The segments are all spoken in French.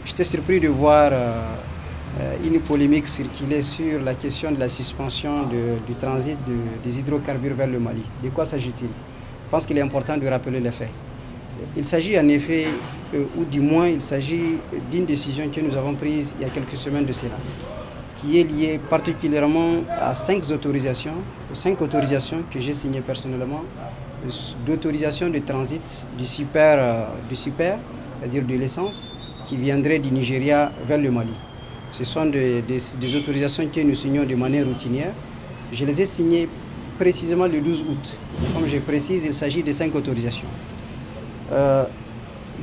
j'étais surpris de voir une polémique circuler sur la question de la suspension du transit des hydrocarbures vers le Mali. De quoi s'agit-il? Je pense qu'il est important de rappeler les faits. Il s'agit en effet, ou du moins il s'agit d'une décision que nous avons prise il y a quelques semaines de cela, qui est liée particulièrement à 5 autorisations que j'ai signées personnellement, d'autorisation de transit du super, c'est-à-dire de l'essence, qui viendrait du Nigeria vers le Mali. Ce sont des autorisations que nous signons de manière routinière. Je les ai signées précisément le 12 août. Comme je précise, il s'agit de 5 autorisations.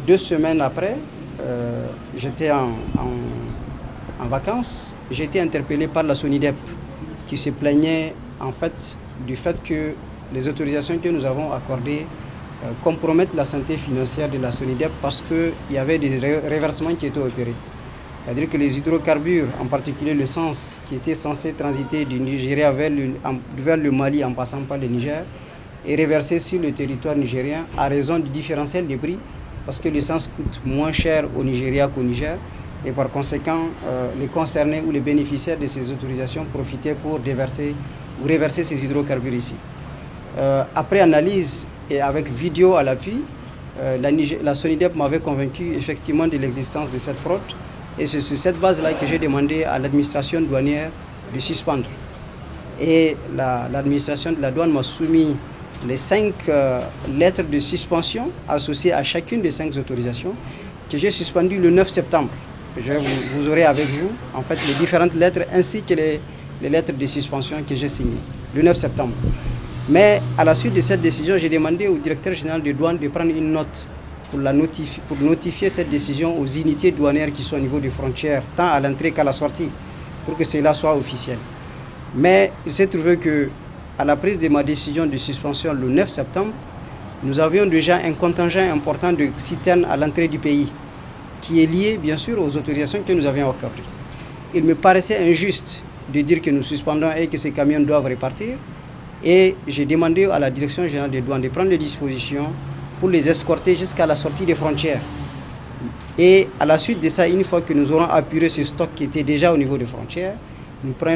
2 semaines après, j'étais en vacances. J'ai été interpellé par la SONIDEP qui se plaignait en fait du fait que les autorisations que nous avons accordées compromettent la santé financière de la SONIDEP parce qu'il y avait des reversements qui étaient opérés. C'est-à-dire que les hydrocarbures, en particulier l'essence qui était censé transiter du Nigeria vers le Mali en passant par le Niger, est reversé sur le territoire nigérien à raison du différentiel des prix parce que l'essence coûte moins cher au Nigeria qu'au Niger et par conséquent les concernés ou les bénéficiaires de ces autorisations profitaient pour reverser ces hydrocarbures ici. Après analyse et avec vidéo à l'appui, la SONIDEP m'avait convaincu effectivement de l'existence de cette fraude et c'est sur cette base-là que j'ai demandé à l'administration douanière de suspendre. Et l'administration de la douane m'a soumis les 5 lettres de suspension associées à chacune des 5 autorisations que j'ai suspendues le 9 septembre. Vous aurez avec vous en fait les différentes lettres ainsi que les lettres de suspension que j'ai signées le 9 septembre. Mais à la suite de cette décision, j'ai demandé au directeur général de douane de prendre une note pour notifier cette décision aux unités douanières qui sont au niveau des frontières, tant à l'entrée qu'à la sortie, pour que cela soit officiel. Mais il s'est trouvé que à la prise de ma décision de suspension le 9 septembre, nous avions déjà un contingent important de citernes à l'entrée du pays, qui est lié bien sûr aux autorisations que nous avions accordées. Il me paraissait injuste de dire que nous suspendons et que ces camions doivent repartir. Et j'ai demandé à la direction générale des douanes de prendre les dispositions pour les escorter jusqu'à la sortie des frontières. Et à la suite de ça, une fois que nous aurons apuré ce stock qui était déjà au niveau des frontières, nous prenons